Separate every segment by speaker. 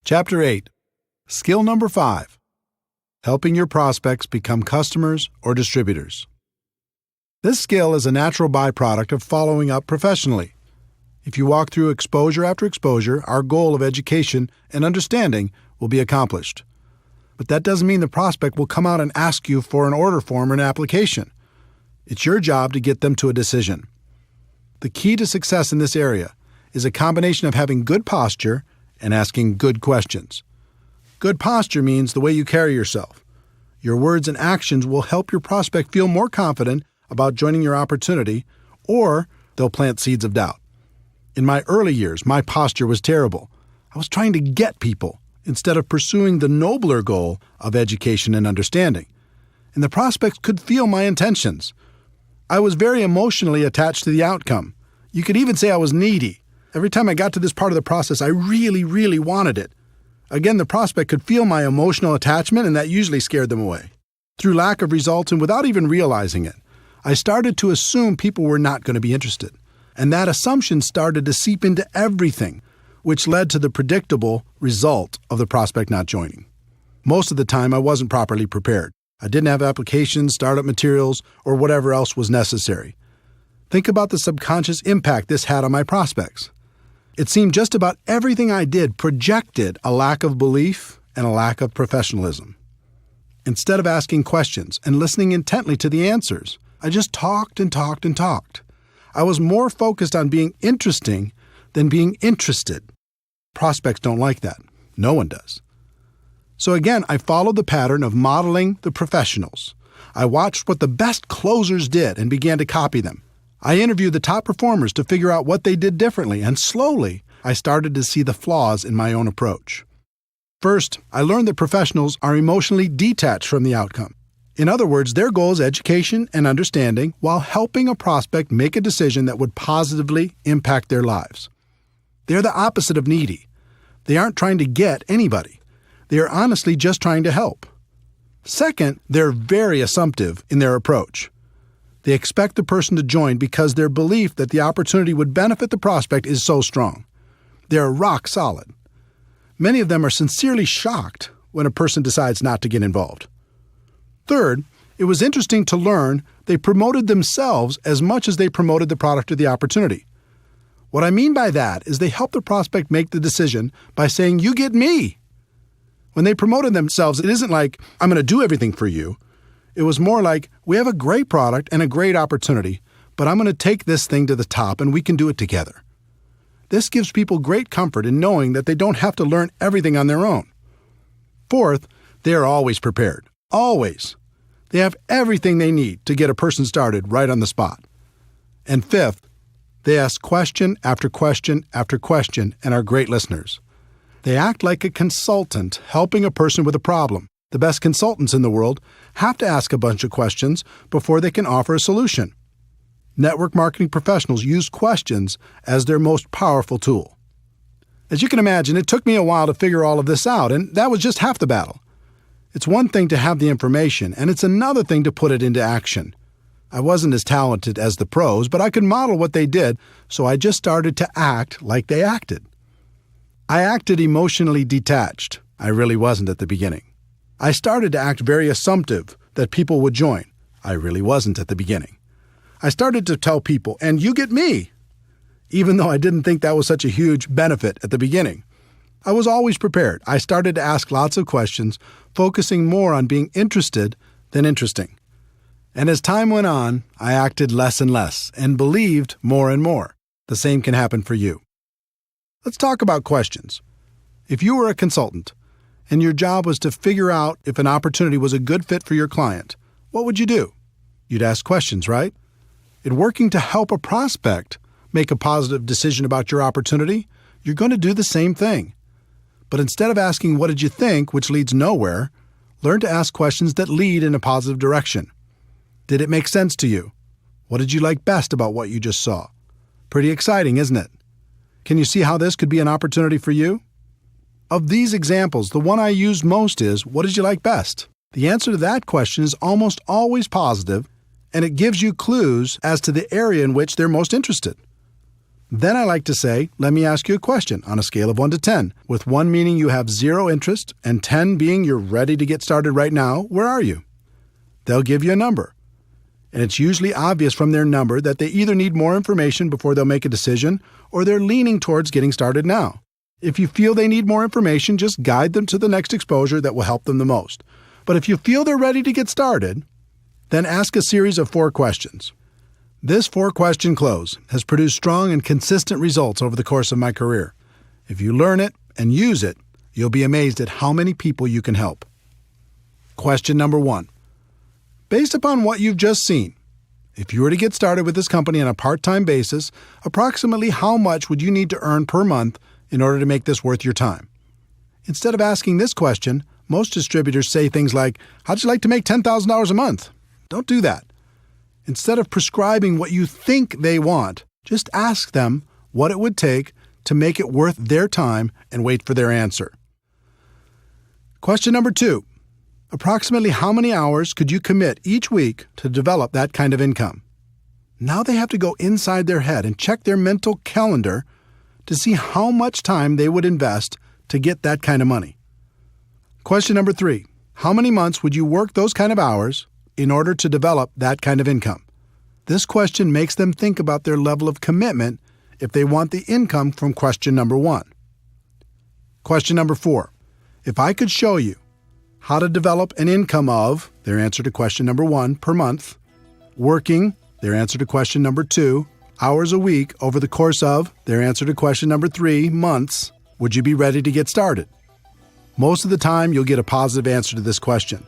Speaker 1: Chapter 8. Skill number 5. Helping your prospects become customers or distributors. This skill is a natural byproduct of following up professionally. If you walk through exposure after exposure, our goal of education and understanding will be accomplished. But that doesn't mean the prospect will come out and ask you for an order form or an application. It's your job to get them to a decision. The key to success in this area is a combination of having good posture and asking good questions. Good posture means the way you carry yourself. Your words and actions will help your prospect feel more confident about joining your opportunity, or they'll plant seeds of doubt. In my early years, my posture was terrible. I was trying to get people instead of pursuing the nobler goal of education and understanding. And the prospects could feel my intentions. I was very emotionally attached to the outcome. You could even say I was needy. Every time I got to this part of the process, I really wanted it. Again, the prospect could feel my emotional attachment, and that usually scared them away. Through lack of results and without even realizing it, I started to assume people were not going to be interested. And that assumption started to seep into everything, which led to the predictable result of the prospect not joining. Most of the time, I wasn't properly prepared. I didn't have applications, startup materials, or whatever else was necessary. Think about the subconscious impact this had on my prospects. It seemed just about everything I did projected a lack of belief and a lack of professionalism. Instead of asking questions and listening intently to the answers, I just talked and talked and talked. I was more focused on being interesting than being interested. Prospects don't like that. No one does. So again, I followed the pattern of modeling the professionals. I watched what the best closers did and began to copy them. I interviewed the top performers to figure out what they did differently, and slowly, I started to see the flaws in my own approach. First, I learned that professionals are emotionally detached from the outcome. In other words, their goal is education and understanding while helping a prospect make a decision that would positively impact their lives. They're the opposite of needy. They aren't trying to get anybody. They are honestly just trying to help. Second, they're very assumptive in their approach. They expect the person to join because their belief that the opportunity would benefit the prospect is so strong. They're rock solid. Many of them are sincerely shocked when a person decides not to get involved. Third, it was interesting to learn they promoted themselves as much as they promoted the product or the opportunity. What I mean by that is they helped the prospect make the decision by saying, "You get me." When they promoted themselves, it isn't like, "I'm going to do everything for you." It was more like, "We have a great product and a great opportunity, but I'm going to take this thing to the top and we can do it together." This gives people great comfort in knowing that they don't have to learn everything on their own. Fourth, they are always prepared. Always. They have everything they need to get a person started right on the spot. And fifth, they ask question after question after question and are great listeners. They act like a consultant helping a person with a problem. The best consultants in the world have to ask a bunch of questions before they can offer a solution. Network marketing professionals use questions as their most powerful tool. As you can imagine, it took me a while to figure all of this out, and that was just half the battle. It's one thing to have the information, and it's another thing to put it into action. I wasn't as talented as the pros, but I could model what they did, so I just started to act like they acted. I acted emotionally detached. I really wasn't at the beginning. I started to act very assumptive that people would join. I really wasn't at the beginning. I started to tell people, "And you get me," even though I didn't think that was such a huge benefit at the beginning. I was always prepared. I started to ask lots of questions, focusing more on being interested than interesting. And as time went on, I acted less and less and believed more and more. The same can happen for you. Let's talk about questions. If you were a consultant, and your job was to figure out if an opportunity was a good fit for your client, what would you do? You'd ask questions, right? In working to help a prospect make a positive decision about your opportunity, you're going to do the same thing. But instead of asking, "What did you think?" which leads nowhere, learn to ask questions that lead in a positive direction. Did it make sense to you? What did you like best about what you just saw? Pretty exciting, isn't it? Can you see how this could be an opportunity for you? Of these examples, the one I use most is, "What did you like best?" The answer to that question is almost always positive, and it gives you clues as to the area in which they're most interested. Then I like to say, let me ask you a question on a scale of 1 to 10, with 1 meaning you have 0 interest and 10 being you're ready to get started right now. Where are you? They'll give you a number. And it's usually obvious from their number that they either need more information before they'll make a decision or they're leaning towards getting started now. If you feel they need more information, just guide them to the next exposure that will help them the most. But if you feel they're ready to get started, then ask a series of 4 questions. This 4-question close has produced strong and consistent results over the course of my career. If you learn it and use it, you'll be amazed at how many people you can help. Question number 1. Based upon what you've just seen, if you were to get started with this company on a part-time basis, approximately how much would you need to earn per month in order to make this worth your time? Instead of asking this question, most distributors say things like, how'd you like to make $10,000 a month? Don't do that. Instead of prescribing what you think they want, just ask them what it would take to make it worth their time and wait for their answer. Question number 2. Approximately how many hours could you commit each week to develop that kind of income? Now they have to go inside their head and check their mental calendar to see how much time they would invest to get that kind of money. Question number 3. How many months would you work those kind of hours in order to develop that kind of income? This question makes them think about their level of commitment if they want the income from question number 1. Question number 4. If I could show you how to develop an income of, their answer to question number 1, per month, working, their answer to question number 2, hours a week over the course of, their answer to question number 3, months, would you be ready to get started? Most of the time, you'll get a positive answer to this question.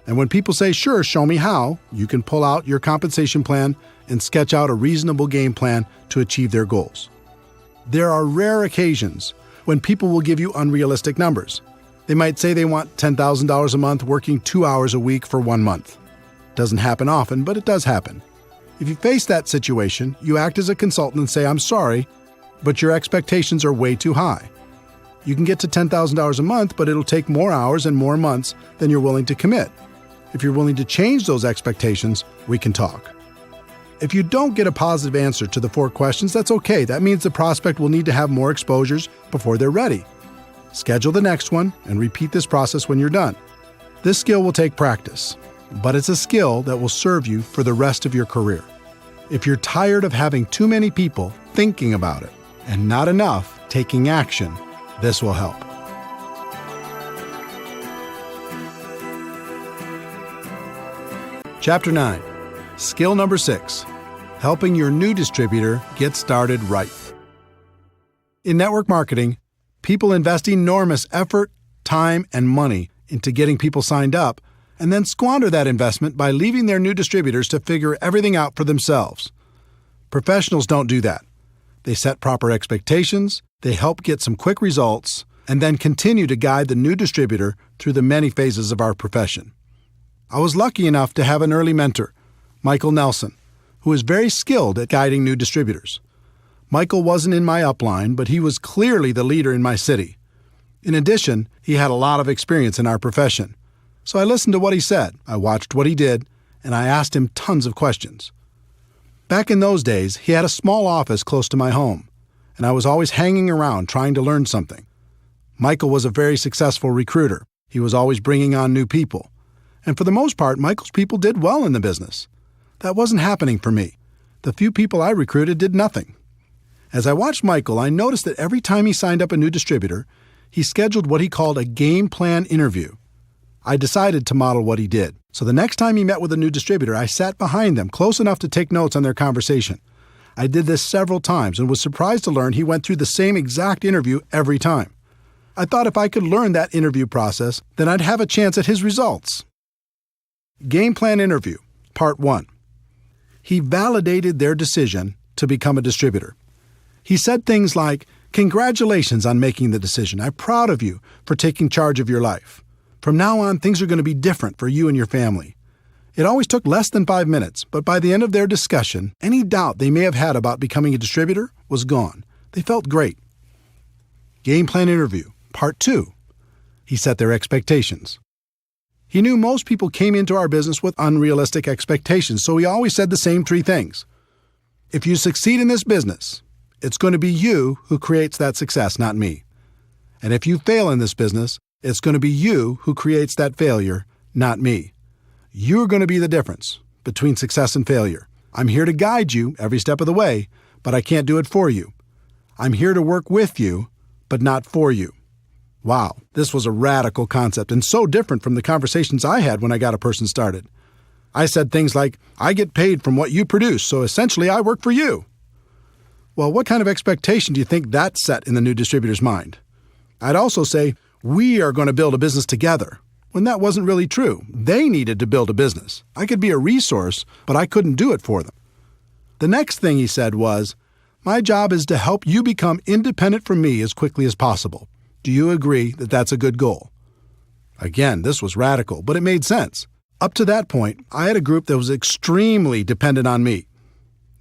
Speaker 1: And when people say, sure, show me how, you can pull out your compensation plan and sketch out a reasonable game plan to achieve their goals. There are rare occasions when people will give you unrealistic numbers. They might say they want $10,000 a month working 2 hours a week for 1 month. Doesn't happen often, but it does happen. If you face that situation, you act as a consultant and say, I'm sorry, but your expectations are way too high. You can get to $10,000 a month, but it'll take more hours and more months than you're willing to commit. If you're willing to change those expectations, we can talk. If you don't get a positive answer to the 4 questions, that's okay. That means the prospect will need to have more exposures before they're ready. Schedule the next one and repeat this process when you're done. This skill will take practice, but it's a skill that will serve you for the rest of your career. If you're tired of having too many people thinking about it and not enough taking action, this will help. Chapter 9. Skill number 6. Helping your new distributor get started right. In network marketing, people invest enormous effort, time, and money into getting people signed up, and then squander that investment by leaving their new distributors to figure everything out for themselves. Professionals don't do that. They set proper expectations, they help get some quick results, and then continue to guide the new distributor through the many phases of our profession. I was lucky enough to have an early mentor, Michael Nelson, who is very skilled at guiding new distributors. Michael wasn't in my upline, but he was clearly the leader in my city. In addition, he had a lot of experience in our profession. So I listened to what he said, I watched what he did, and I asked him tons of questions. Back in those days, he had a small office close to my home, and I was always hanging around trying to learn something. Michael was a very successful recruiter. He was always bringing on new people. And for the most part, Michael's people did well in the business. That wasn't happening for me. The few people I recruited did nothing. As I watched Michael, I noticed that every time he signed up a new distributor, he scheduled what he called a game plan interview. I decided to model what he did. So the next time he met with a new distributor, I sat behind them close enough to take notes on their conversation. I did this several times and was surprised to learn he went through the same exact interview every time. I thought if I could learn that interview process, then I'd have a chance at his results. Game Plan Interview, Part 1. He validated their decision to become a distributor. He said things like, "Congratulations on making the decision. I'm proud of you for taking charge of your life. From now on, things are going to be different for you and your family." It always took less than 5 minutes, but by the end of their discussion, any doubt they may have had about becoming a distributor was gone. They felt great. Game Plan Interview, Part 2. He set their expectations. He knew most people came into our business with unrealistic expectations, so he always said the same 3 things. If you succeed in this business, it's going to be you who creates that success, not me. And if you fail in this business, it's going to be you who creates that failure, not me. You're going to be the difference between success and failure. I'm here to guide you every step of the way, but I can't do it for you. I'm here to work with you, but not for you. Wow, this was a radical concept and so different from the conversations I had when I got a person started. I said things like, I get paid from what you produce, so essentially I work for you. Well, what kind of expectation do you think that set in the new distributor's mind? I'd also say, we are going to build a business together, when that wasn't really true. They needed to build a business. I could be a resource, but I couldn't do it for them. The next thing he said was, my job is to help you become independent from me as quickly as possible. Do you agree that that's a good goal? Again, this was radical, but it made sense. Up to that point, I had a group that was extremely dependent on me.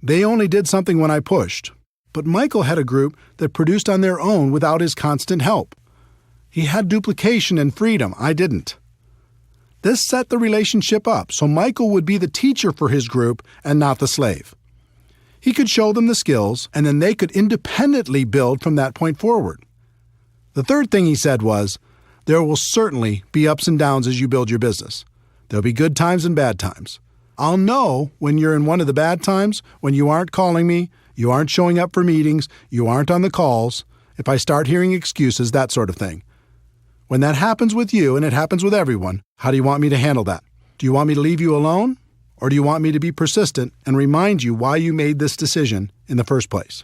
Speaker 1: They only did something when I pushed. But Michael had a group that produced on their own without his constant help. He had duplication and freedom. I didn't. This set the relationship up, so Michael would be the teacher for his group and not the slave. He could show them the skills, and then they could independently build from that point forward. The third thing he said was, there will certainly be ups and downs as you build your business. There'll be good times and bad times. I'll know when you're in one of the bad times, when you aren't calling me, you aren't showing up for meetings, you aren't on the calls, if I start hearing excuses, that sort of thing. When that happens with you, and it happens with everyone, how do you want me to handle that? Do you want me to leave you alone? Or do you want me to be persistent and remind you why you made this decision in the first place?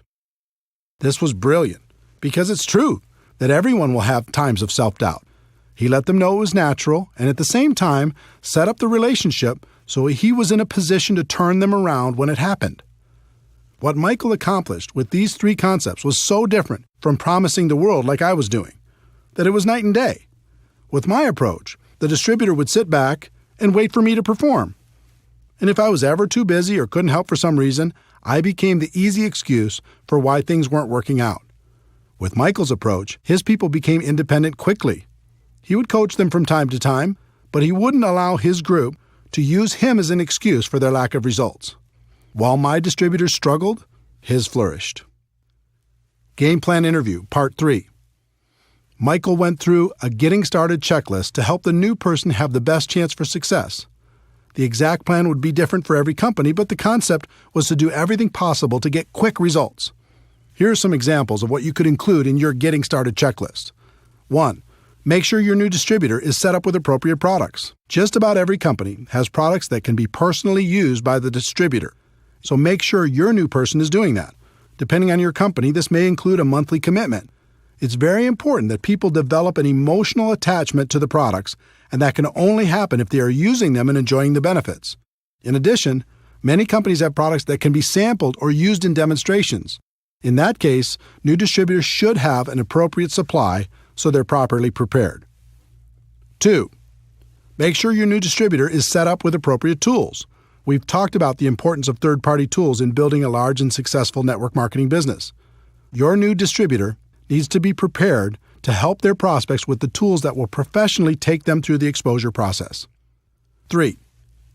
Speaker 1: This was brilliant, because it's true that everyone will have times of self-doubt. He let them know it was natural, and at the same time, set up the relationship so he was in a position to turn them around when it happened. What Michael accomplished with these three concepts was so different from promising the world like I was doing, that it was night and day. With my approach, the distributor would sit back and wait for me to perform. And if I was ever too busy or couldn't help for some reason, I became the easy excuse for why things weren't working out. With Michael's approach, his people became independent quickly. He would coach them from time to time, but he wouldn't allow his group to use him as an excuse for their lack of results. While my distributors struggled, his flourished. Game Plan Interview, Part 3. Michael went through a getting started checklist to help the new person have the best chance for success. The exact plan would be different for every company, but the concept was to do everything possible to get quick results. Here are some examples of what you could include in your getting started checklist. 1. Make sure your new distributor is set up with appropriate products. Just about every company has products that can be personally used by the distributor, so make sure your new person is doing that. Depending on your company, this may include a monthly commitment. It's very important that people develop an emotional attachment to the products, and that can only happen if they are using them and enjoying the benefits. In addition, many companies have products that can be sampled or used in demonstrations. In that case, new distributors should have an appropriate supply so they're properly prepared. 2. Make sure your new distributor is set up with appropriate tools. We've talked about the importance of third-party tools in building a large and successful network marketing business. Your new distributor needs to be prepared to help their prospects with the tools that will professionally take them through the exposure process. 3.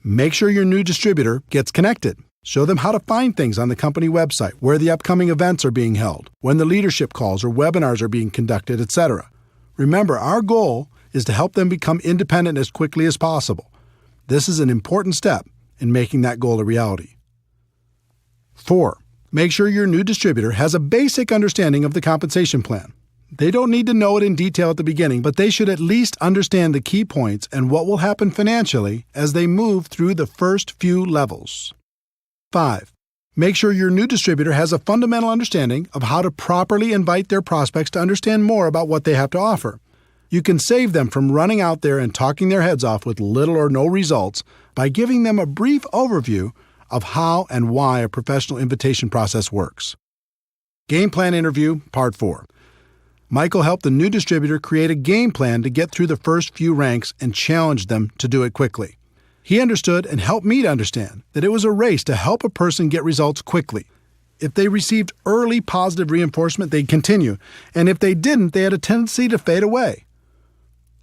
Speaker 1: Make sure your new distributor gets connected. Show them how to find things on the company website, where the upcoming events are being held, when the leadership calls or webinars are being conducted, etc. Remember, our goal is to help them become independent as quickly as possible. This is an important step in making that goal a reality. 4. Make sure your new distributor has a basic understanding of the compensation plan. They don't need to know it in detail at the beginning, but they should at least understand the key points and what will happen financially as they move through the first few levels. 5. Make sure your new distributor has a fundamental understanding of how to properly invite their prospects to understand more about what they have to offer. You can save them from running out there and talking their heads off with little or no results by giving them a brief overview of how and why a professional invitation process works. Game Plan Interview, Part 4. Michael helped the new distributor create a game plan to get through the first few ranks and challenged them to do it quickly. He understood and helped me to understand that it was a race to help a person get results quickly. If they received early positive reinforcement, they'd continue, and if they didn't, they had a tendency to fade away.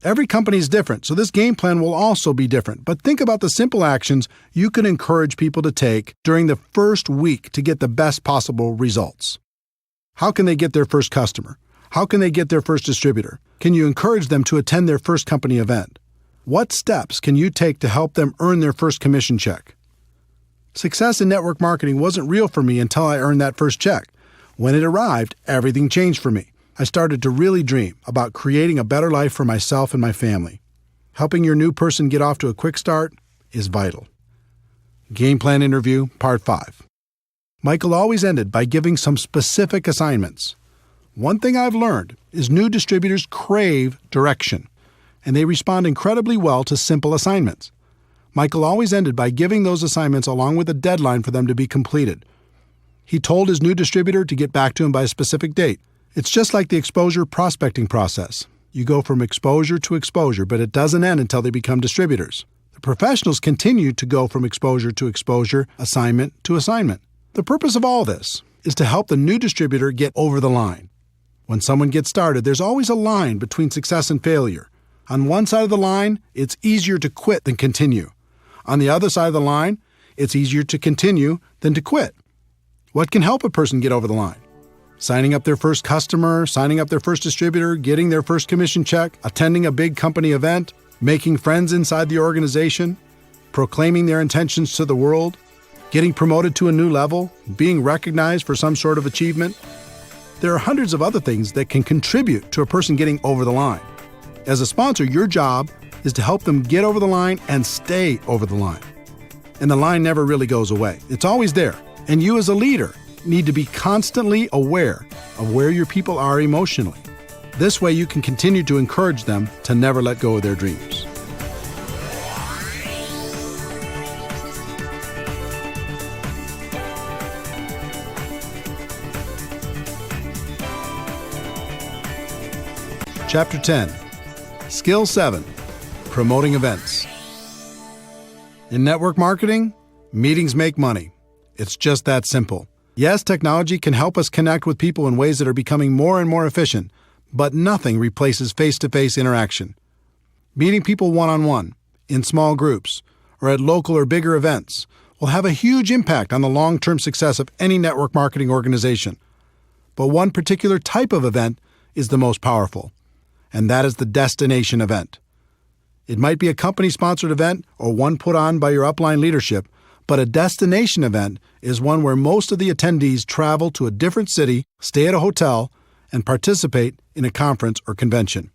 Speaker 1: Every company is different, so this game plan will also be different, but think about the simple actions you can encourage people to take during the first week to get the best possible results. How can they get their first customer? How can they get their first distributor? Can you encourage them to attend their first company event? What steps can you take to help them earn their first commission check? Success in network marketing wasn't real for me until I earned that first check. When it arrived, everything changed for me. I started to really dream about creating a better life for myself and my family. Helping your new person get off to a quick start is vital. Game Plan Interview, Part 5. Michael always ended by giving some specific assignments. One thing I've learned is new distributors crave direction, and they respond incredibly well to simple assignments. Michael always ended by giving those assignments along with a deadline for them to be completed. He told his new distributor to get back to him by a specific date. It's just like the exposure prospecting process. You go from exposure to exposure, but it doesn't end until they become distributors. The professionals continue to go from exposure to exposure, assignment to assignment. The purpose of all this is to help the new distributor get over the line. When someone gets started, there's always a line between success and failure. On one side of the line, it's easier to quit than continue. On the other side of the line, it's easier to continue than to quit. What can help a person get over the line? Signing up their first customer, signing up their first distributor, getting their first commission check, attending a big company event, making friends inside the organization, proclaiming their intentions to the world, getting promoted to a new level, being recognized for some sort of achievement. There are hundreds of other things that can contribute to a person getting over the line. As a sponsor, your job is to help them get over the line and stay over the line. And the line never really goes away. It's always there. And you as a leader need to be constantly aware of where your people are emotionally. This way you can continue to encourage them to never let go of their dreams. Chapter 10. Skill 7. Promoting events. In network marketing, meetings make money. It's just that simple. Yes, technology can help us connect with people in ways that are becoming more and more efficient, but nothing replaces face-to-face interaction. Meeting people one-on-one, in small groups, or at local or bigger events will have a huge impact on the long-term success of any network marketing organization. But one particular type of event is the most powerful, and that is the destination event. It might be a company-sponsored event or one put on by your upline leadership, but a destination event is one where most of the attendees travel to a different city, stay at a hotel, and participate in a conference or convention.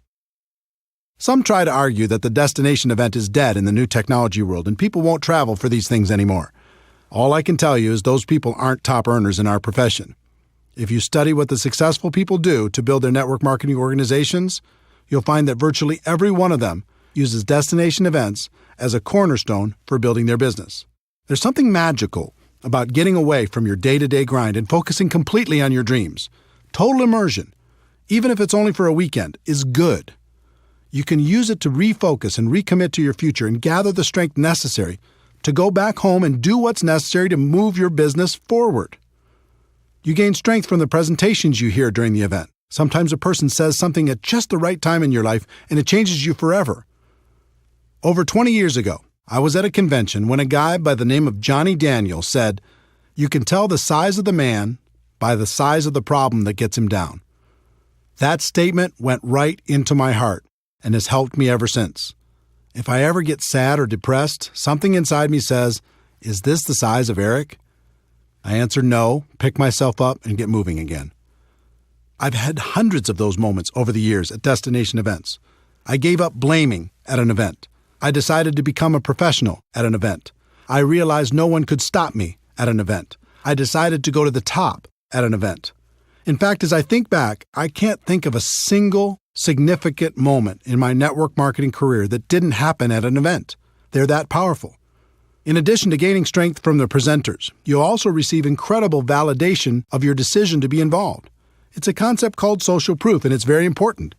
Speaker 1: Some try to argue that the destination event is dead in the new technology world and people won't travel for these things anymore. All I can tell you is those people aren't top earners in our profession. If you study what the successful people do to build their network marketing organizations, you'll find that virtually every one of them uses destination events as a cornerstone for building their business. There's something magical about getting away from your day-to-day grind and focusing completely on your dreams. Total immersion, even if it's only for a weekend, is good. You can use it to refocus and recommit to your future and gather the strength necessary to go back home and do what's necessary to move your business forward. You gain strength from the presentations you hear during the event. Sometimes a person says something at just the right time in your life and it changes you forever. Over 20 years ago, I was at a convention when a guy by the name of Johnny Daniel said, "You can tell the size of the man by the size of the problem that gets him down." That statement went right into my heart and has helped me ever since. If I ever get sad or depressed, something inside me says, "Is this the size of Eric?" I answer no, pick myself up, and get moving again. I've had hundreds of those moments over the years at destination events. I gave up blaming at an event. I decided to become a professional at an event. I realized no one could stop me at an event. I decided to go to the top at an event. In fact, as I think back, I can't think of a single significant moment in my network marketing career that didn't happen at an event. They're that powerful. In addition to gaining strength from the presenters, you'll also receive incredible validation of your decision to be involved. It's a concept called social proof, and it's very important.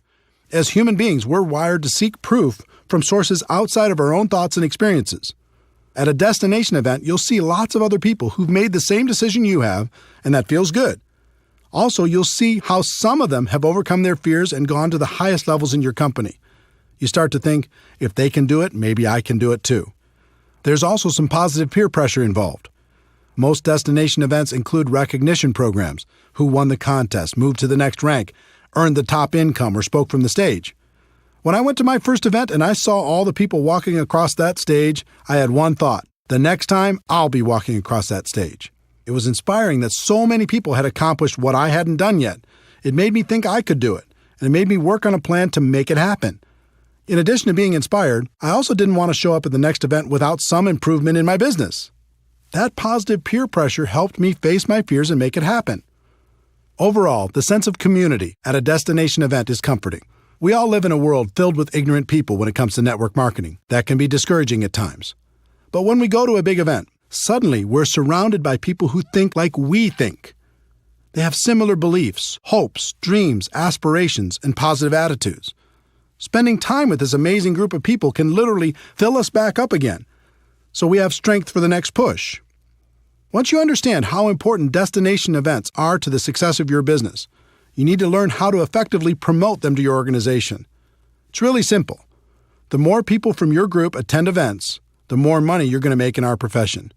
Speaker 1: As human beings, we're wired to seek proof from sources outside of our own thoughts and experiences. At a destination event, you'll see lots of other people who've made the same decision you have, and that feels good. Also, you'll see how some of them have overcome their fears and gone to the highest levels in your company. You start to think, if they can do it, maybe I can do it too. There's also some positive peer pressure involved. Most destination events include recognition programs: who won the contest, moved to the next rank, earned the top income, or spoke from the stage. When I went to my first event and I saw all the people walking across that stage, I had one thought: the next time, I'll be walking across that stage. It was inspiring that so many people had accomplished what I hadn't done yet. It made me think I could do it, and it made me work on a plan to make it happen. In addition to being inspired, I also didn't want to show up at the next event without some improvement in my business. That positive peer pressure helped me face my fears and make it happen. Overall, the sense of community at a destination event is comforting. We all live in a world filled with ignorant people when it comes to network marketing. That can be discouraging at times. But when we go to a big event, suddenly we're surrounded by people who think like we think. They have similar beliefs, hopes, dreams, aspirations, and positive attitudes. Spending time with this amazing group of people can literally fill us back up again, so we have strength for the next push. Once you understand how important destination events are to the success of your business, you need to learn how to effectively promote them to your organization. It's really simple. The more people from your group attend events, the more money you're going to make in our profession.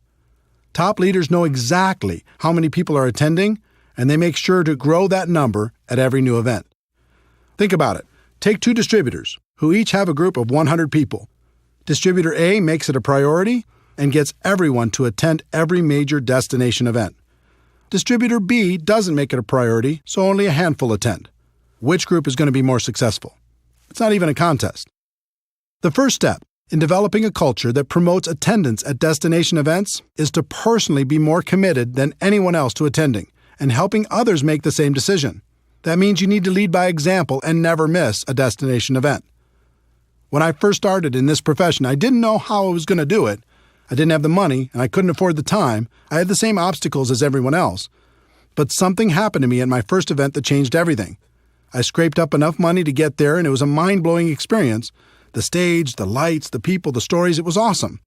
Speaker 1: Top leaders know exactly how many people are attending, and they make sure to grow that number at every new event. Think about it. Take two distributors, who each have a group of 100 people. Distributor A makes it a priority and gets everyone to attend every major destination event. Distributor B doesn't make it a priority, so only a handful attend. Which group is going to be more successful? It's not even a contest. The first step in developing a culture that promotes attendance at destination events is to personally be more committed than anyone else to attending and helping others make the same decision. That means you need to lead by example and never miss a destination event. When I first started in this profession, I didn't know how I was going to do it. I didn't have the money, and I couldn't afford the time. I had the same obstacles as everyone else. But something happened to me at my first event that changed everything. I scraped up enough money to get there, and it was a mind-blowing experience. The stage, the lights, the people, the stories, it was awesome.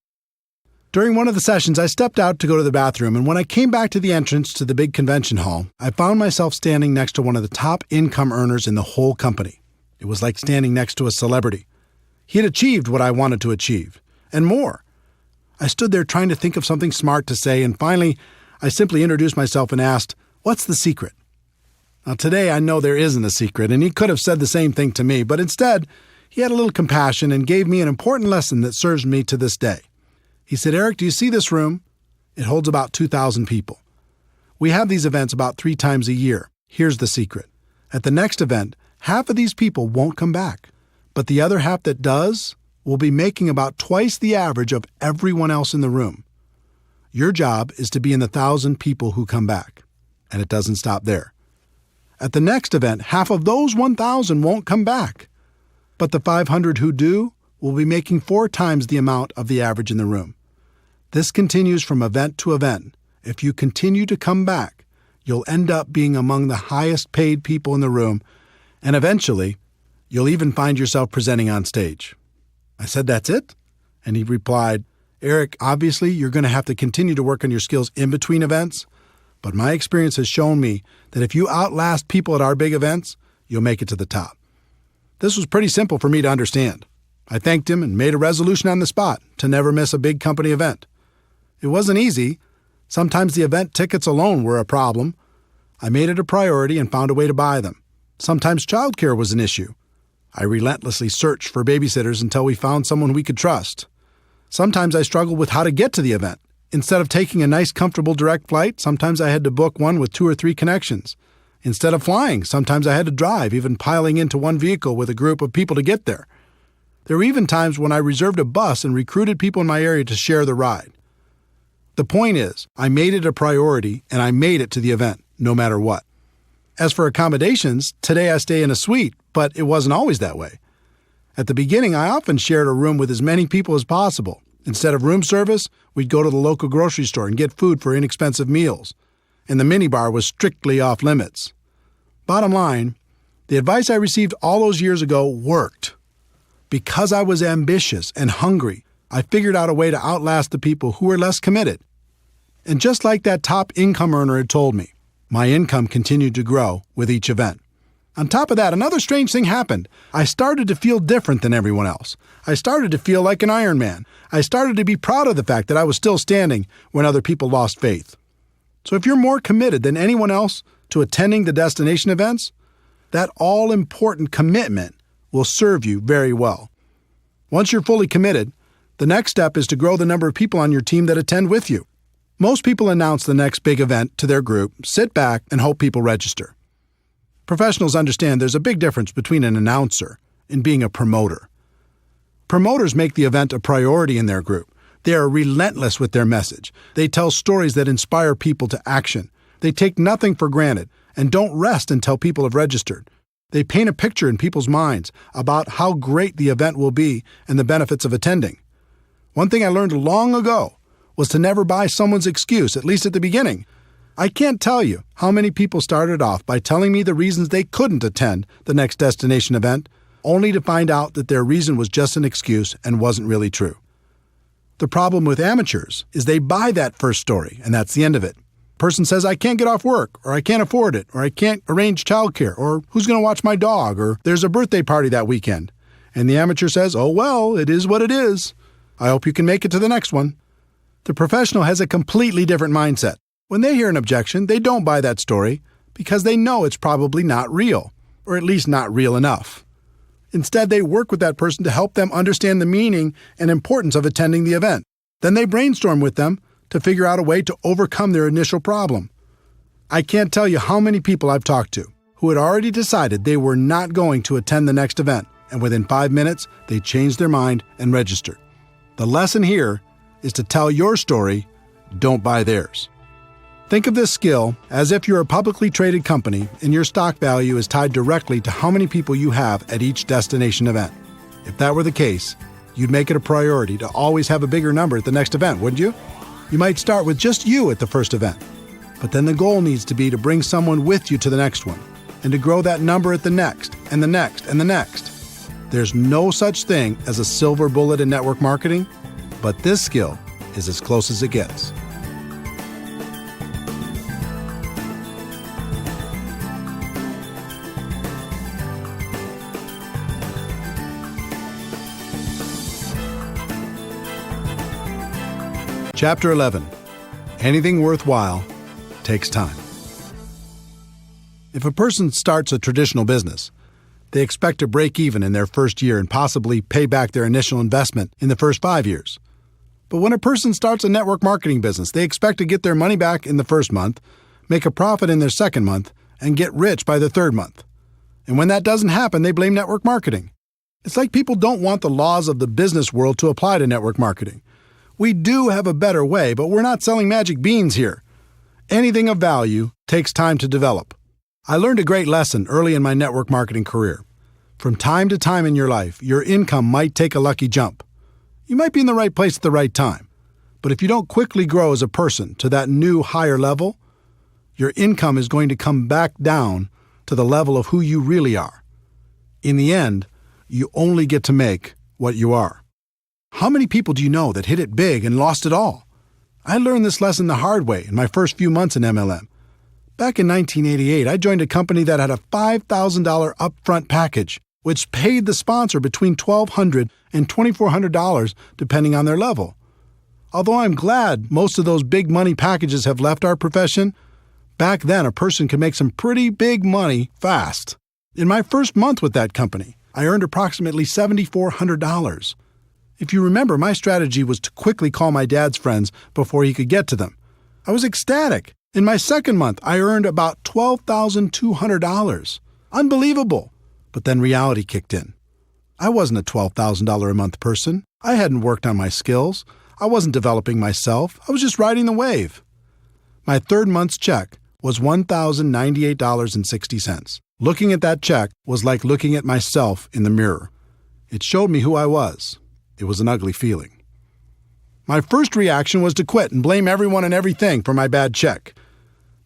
Speaker 1: During one of the sessions, I stepped out to go to the bathroom, and when I came back to the entrance to the big convention hall, I found myself standing next to one of the top income earners in the whole company. It was like standing next to a celebrity. He had achieved what I wanted to achieve, and more. I stood there trying to think of something smart to say, and finally, I simply introduced myself and asked, "What's the secret?" Now, today I know there isn't a secret, and he could have said the same thing to me, but instead, he had a little compassion and gave me an important lesson that serves me to this day. He said, "Eric, do you see this room? It holds about 2,000 people. We have these events about 3 times a year. Here's the secret. At the next event, half of these people won't come back, but the other half that does will be making about twice the average of everyone else in the room. Your job is to be in the 1,000 people who come back." And it doesn't stop there. At the next event, half of those 1,000 won't come back, but the 500 who do will be making 4 times the amount of the average in the room. This continues from event to event. If you continue to come back, you'll end up being among the highest paid people in the room, and eventually, you'll even find yourself presenting on stage. I said, "That's it?" And he replied, "Eric, obviously you're going to have to continue to work on your skills in between events, but my experience has shown me that if you outlast people at our big events, you'll make it to the top." This was pretty simple for me to understand. I thanked him and made a resolution on the spot to never miss a big company event. It wasn't easy. Sometimes the event tickets alone were a problem. I made it a priority and found a way to buy them. Sometimes childcare was an issue. I relentlessly searched for babysitters until we found someone we could trust. Sometimes I struggled with how to get to the event. Instead of taking a nice, comfortable direct flight, sometimes I had to book one with 2 or 3 connections. Instead of flying, sometimes I had to drive, even piling into one vehicle with a group of people to get there. There were even times when I reserved a bus and recruited people in my area to share the ride. The point is, I made it a priority and I made it to the event, no matter what. As for accommodations, today I stay in a suite, but it wasn't always that way. At the beginning, I often shared a room with as many people as possible. Instead of room service, we'd go to the local grocery store and get food for inexpensive meals. And the minibar was strictly off limits. Bottom line, the advice I received all those years ago worked. Because I was ambitious and hungry, I figured out a way to outlast the people who were less committed. And just like that top income earner had told me, my income continued to grow with each event. On top of that, another strange thing happened. I started to feel different than everyone else. I started to feel like an Iron Man. I started to be proud of the fact that I was still standing when other people lost faith. So if you're more committed than anyone else to attending the destination events, that all-important commitment will serve you very well. Once you're fully committed, the next step is to grow the number of people on your team that attend with you. Most people announce the next big event to their group, sit back, and hope people register. Professionals understand there's a big difference between an announcer and being a promoter. Promoters make the event a priority in their group. They are relentless with their message. They tell stories that inspire people to action. They take nothing for granted and don't rest until people have registered. They paint a picture in people's minds about how great the event will be and the benefits of attending. One thing I learned long ago was to never buy someone's excuse, at least at the beginning. I can't tell you how many people started off by telling me the reasons they couldn't attend the next destination event, only to find out that their reason was just an excuse and wasn't really true. The problem with amateurs is they buy that first story, and that's the end of it. Person says, I can't get off work, or I can't afford it, or I can't arrange childcare, or who's going to watch my dog, or there's a birthday party that weekend. And the amateur says, oh well, it is what it is. I hope you can make it to the next one. The professional has a completely different mindset. When they hear an objection, they don't buy that story because they know it's probably not real, or at least not real enough. Instead, they work with that person to help them understand the meaning and importance of attending the event. Then they brainstorm with them to figure out a way to overcome their initial problem. I can't tell you how many people I've talked to who had already decided they were not going to attend the next event, and within 5 minutes, they changed their mind and registered. The lesson here is to tell your story, don't buy theirs. Think of this skill as if you're a publicly traded company and your stock value is tied directly to how many people you have at each destination event. If that were the case, you'd make it a priority to always have a bigger number at the next event, wouldn't you? You might start with just you at the first event, but then the goal needs to be to bring someone with you to the next one and to grow that number at the next and the next and the next. There's no such thing as a silver bullet in network marketing, but this skill is as close as it gets. Chapter 11. Anything worthwhile takes time. If a person starts a traditional business, they expect to break even in their first year and possibly pay back their initial investment in the first 5 years. But when a person starts a network marketing business, they expect to get their money back in the first month, make a profit in their second month, and get rich by the third month. And when that doesn't happen, they blame network marketing. It's like people don't want the laws of the business world to apply to network marketing. We do have a better way, but we're not selling magic beans here. Anything of value takes time to develop. I learned a great lesson early in my network marketing career. From time to time in your life, your income might take a lucky jump. You might be in the right place at the right time. But if you don't quickly grow as a person to that new higher level, your income is going to come back down to the level of who you really are. In the end, you only get to make what you are. How many people do you know that hit it big and lost it all? I learned this lesson the hard way in my first few months in MLM. Back in 1988, I joined a company that had a $5,000 upfront package, which paid the sponsor between $1,200 and $2,400 depending on their level. Although I'm glad most of those big money packages have left our profession, back then a person could make some pretty big money fast. In my first month with that company, I earned approximately $7,400. If you remember, my strategy was to quickly call my dad's friends before he could get to them. I was ecstatic. In my second month, I earned about $12,200. Unbelievable. But then reality kicked in. I wasn't a $12,000 a month person. I hadn't worked on my skills. I wasn't developing myself. I was just riding the wave. My third month's check was $1,098.60. Looking at that check was like looking at myself in the mirror. It showed me who I was. It was an ugly feeling. My first reaction was to quit and blame everyone and everything for my bad check.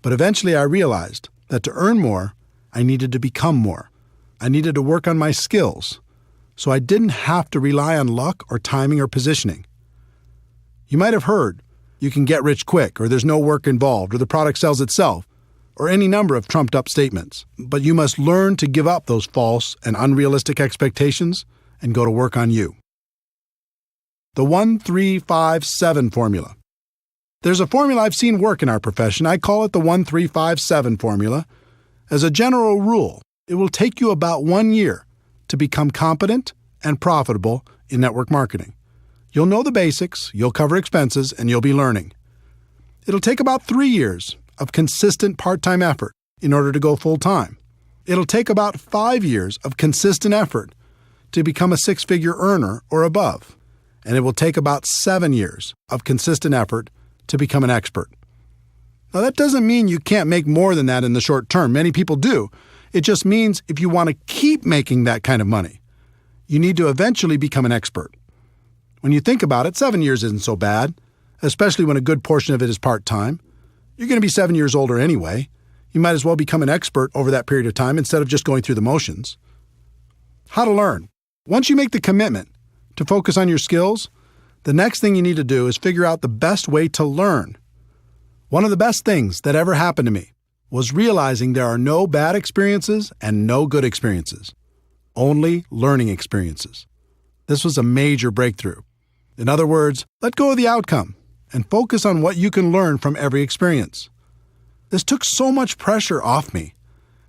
Speaker 1: But eventually I realized that to earn more, I needed to become more. I needed to work on my skills, so I didn't have to rely on luck or timing or positioning. You might have heard, you can get rich quick, or there's no work involved, or the product sells itself, or any number of trumped-up statements. But you must learn to give up those false and unrealistic expectations and go to work on you. The 1-3-5-7 formula. There's a formula I've seen work in our profession. I call it the 1-3-5-7 formula. As a general rule, it will take you about 1 year to become competent and profitable in network marketing. You'll know the basics, you'll cover expenses, and you'll be learning. It'll take about 3 years of consistent part-time effort in order to go full-time. It'll take about 5 years of consistent effort to become a six-figure earner or above. And it will take about 7 years of consistent effort to become an expert. Now, that doesn't mean you can't make more than that in the short term. Many people do. It just means if you want to keep making that kind of money, you need to eventually become an expert. When you think about it, 7 years isn't so bad, especially when a good portion of it is part-time. You're going to be 7 years older anyway. You might as well become an expert over that period of time instead of just going through the motions. How to learn. Once you make the commitment to focus on your skills, the next thing you need to do is figure out the best way to learn. One of the best things that ever happened to me was realizing there are no bad experiences and no good experiences, only learning experiences. This was a major breakthrough. In other words, let go of the outcome and focus on what you can learn from every experience. This took so much pressure off me.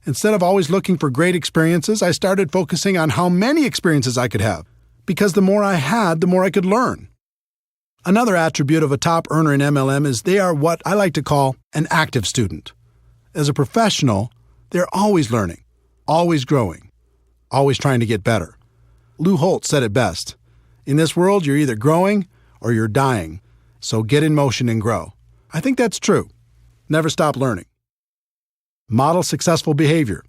Speaker 1: Instead of always looking for great experiences, I started focusing on how many experiences I could have, because the more I had, the more I could learn. Another attribute of a top earner in MLM is they are what I like to call an active student. As a professional, they're always learning, always growing, always trying to get better. Lou Holt said it best. In this world, you're either growing or you're dying, so get in motion and grow. I think that's true. Never stop learning. Model successful behavior.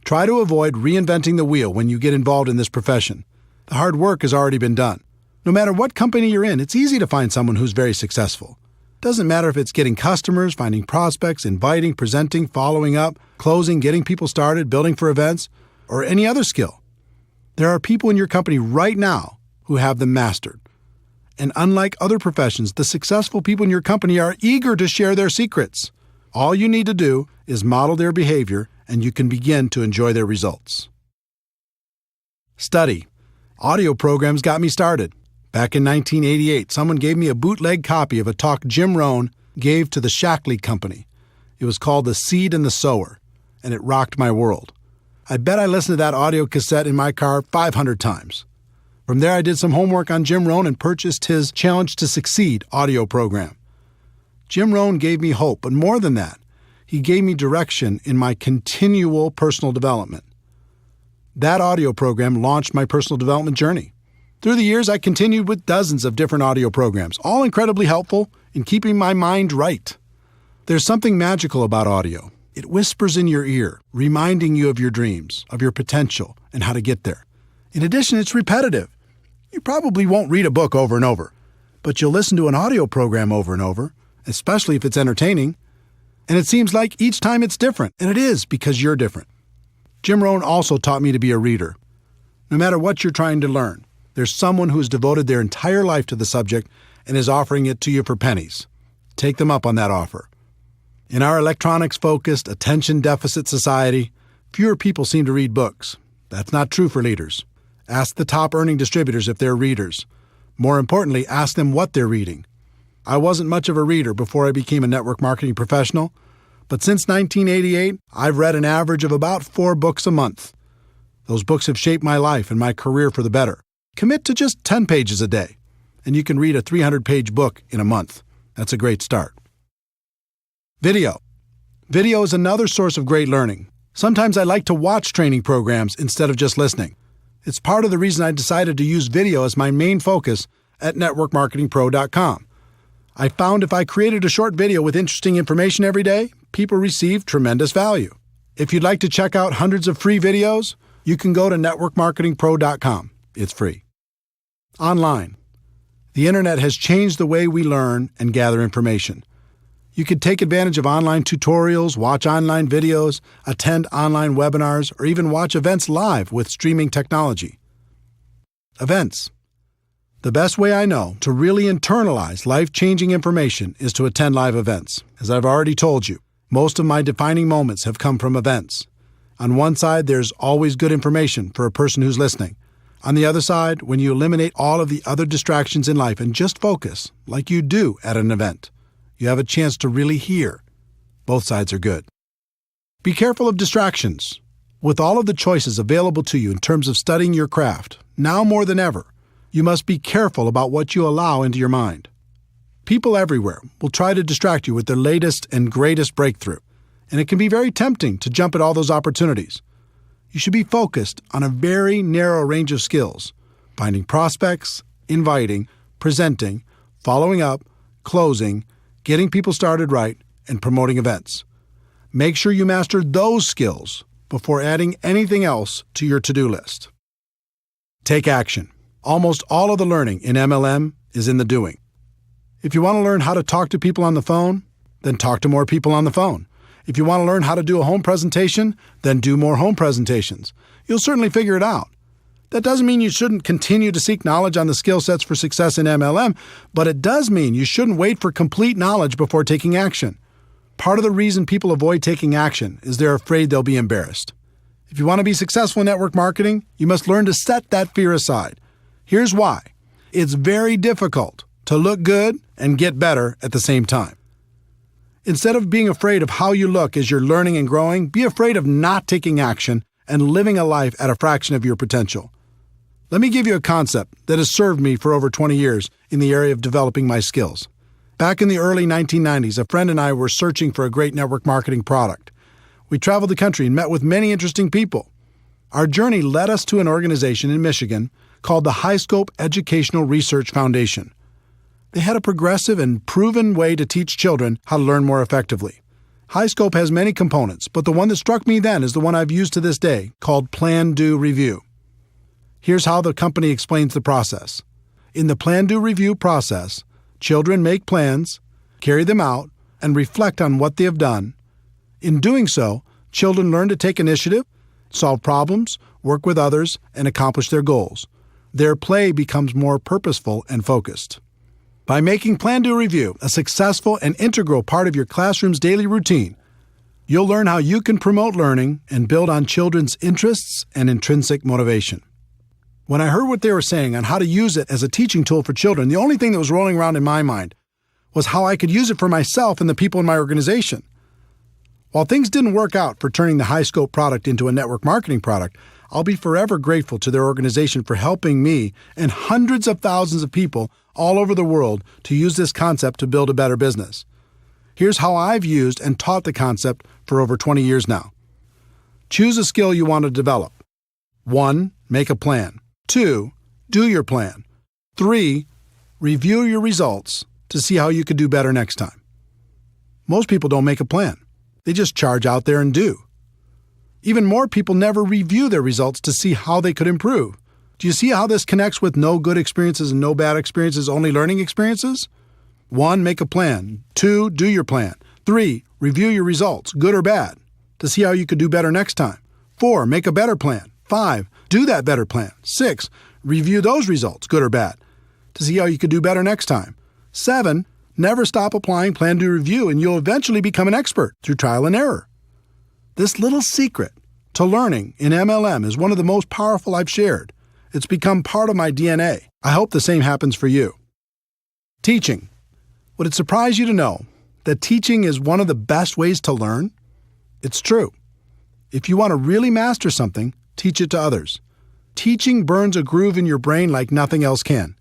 Speaker 1: Try to avoid reinventing the wheel when you get involved in this profession. The hard work has already been done. No matter what company you're in, it's easy to find someone who's very successful. Doesn't matter if it's getting customers, finding prospects, inviting, presenting, following up, closing, getting people started, building for events, or any other skill. There are people in your company right now who have them mastered. And unlike other professions, the successful people in your company are eager to share their secrets. All you need to do is model their behavior, and you can begin to enjoy their results. Study. Audio programs got me started. Back in 1988, someone gave me a bootleg copy of a talk Jim Rohn gave to the Shackley Company. It was called The Seed and the Sower, and it rocked my world. I bet I listened to that audio cassette in my car 500 times. From there, I did some homework on Jim Rohn and purchased his Challenge to Succeed audio program. Jim Rohn gave me hope, but more than that, he gave me direction in my continual personal development. That audio program launched my personal development journey. Through the years, I continued with dozens of different audio programs, all incredibly helpful in keeping my mind right. There's something magical about audio. It whispers in your ear, reminding you of your dreams, of your potential, and how to get there. In addition, it's repetitive. You probably won't read a book over and over, but you'll listen to an audio program over and over, especially if it's entertaining. And it seems like each time it's different, and it is because you're different. Jim Rohn also taught me to be a reader. No matter what you're trying to learn, there's someone who's devoted their entire life to the subject and is offering it to you for pennies. Take them up on that offer. In our electronics-focused, attention-deficit society, fewer people seem to read books. That's not true for leaders. Ask the top-earning distributors if they're readers. More importantly, ask them what they're reading. I wasn't much of a reader before I became a network marketing professional, but since 1988, I've read an average of about 4 books a month. Those books have shaped my life and my career for the better. Commit to just 10 pages a day, and you can read a 300-page book in a month. That's a great start. Video. Video is another source of great learning. Sometimes I like to watch training programs instead of just listening. It's part of the reason I decided to use video as my main focus at networkmarketingpro.com. I found if I created a short video with interesting information every day, people received tremendous value. If you'd like to check out hundreds of free videos, you can go to networkmarketingpro.com. It's free. Online. The internet has changed the way we learn and gather information. You could take advantage of online tutorials, watch online videos, attend online webinars, or even watch events live with streaming technology. Events. The best way I know to really internalize life-changing information is to attend live events. As I've already told you, most of my defining moments have come from events. On one side, there's always good information for a person who's listening. On the other side, when you eliminate all of the other distractions in life and just focus, like you do at an event, You have a chance to really hear. Both sides are good. Be careful of distractions. With all of the choices available to you in terms of studying your craft, now more than ever, you must be careful about what you allow into your mind. People everywhere will try to distract you with their latest and greatest breakthrough, and it can be very tempting to jump at all those opportunities. You should be focused on a very narrow range of skills: finding prospects, inviting, presenting, following up, closing, getting people started right, and promoting events. Make sure you master those skills before adding anything else to your to-do list. Take action. Almost all of the learning in MLM is in the doing. If you want to learn how to talk to people on the phone, then talk to more people on the phone. If you want to learn how to do a home presentation, then do more home presentations. You'll certainly figure it out. That doesn't mean you shouldn't continue to seek knowledge on the skill sets for success in MLM, but it does mean you shouldn't wait for complete knowledge before taking action. Part of the reason people avoid taking action is they're afraid they'll be embarrassed. If you want to be successful in network marketing, you must learn to set that fear aside. Here's why. It's very difficult to look good and get better at the same time. Instead of being afraid of how you look as you're learning and growing, be afraid of not taking action and living a life at a fraction of your potential. Let me give you a concept that has served me for over 20 years in the area of developing my skills. Back in the early 1990s, a friend and I were searching for a great network marketing product. We traveled the country and met with many interesting people. Our journey led us to an organization in Michigan called the High Scope Educational Research Foundation. They had a progressive and proven way to teach children how to learn more effectively. High Scope has many components, but the one that struck me then is the one I've used to this day, called Plan, Do, Review. Here's how the company explains the process. In the Plan, Do, Review process, children make plans, carry them out, and reflect on what they have done. In doing so, children learn to take initiative, solve problems, work with others, and accomplish their goals. Their play becomes more purposeful and focused. By making Plan, Do, Review a successful and integral part of your classroom's daily routine, you'll learn how you can promote learning and build on children's interests and intrinsic motivation. When I heard what they were saying on how to use it as a teaching tool for children, the only thing that was rolling around in my mind was how I could use it for myself and the people in my organization. While things didn't work out for turning the High Scope product into a network marketing product, I'll be forever grateful to their organization for helping me and hundreds of thousands of people all over the world to use this concept to build a better business. Here's how I've used and taught the concept for over 20 years now. Choose a skill you want to develop. 1. Make a plan. 2. Do your plan. 3. Review your results to see how you could do better next time. Most people don't make a plan. They just charge out there and do. Even more people never review their results to see how they could improve. Do you see how this connects with no good experiences and no bad experiences, only learning experiences? 1. Make a plan. 2. Do your plan. 3. Review your results, good or bad, to see how you could do better next time. 4. Make a better plan. 5. Do that better plan. 6. Review those results, good or bad, to see how you could do better next time. 7. Never stop applying Plan, Do, Review, and you'll eventually become an expert through trial and error. This little secret to learning in MLM is one of the most powerful I've shared. It's become part of my DNA. I hope the same happens for you. Teaching. Would it surprise you to know that teaching is one of the best ways to learn? It's true. If you want to really master something, teach it to others. Teaching burns a groove in your brain like nothing else can.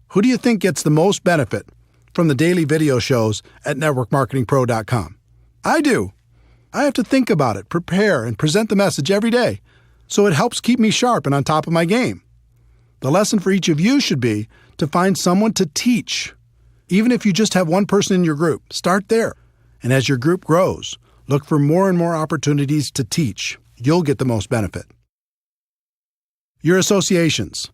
Speaker 1: Who do you think gets the most benefit from the daily video shows at networkmarketingpro.com? I do. I have to think about it, prepare, and present the message every day, so it helps keep me sharp and on top of my game. The lesson for each of you should be to find someone to teach. Even if you just have one person in your group, start there. And as your group grows, look for more and more opportunities to teach. You'll get the most benefit. Your associations.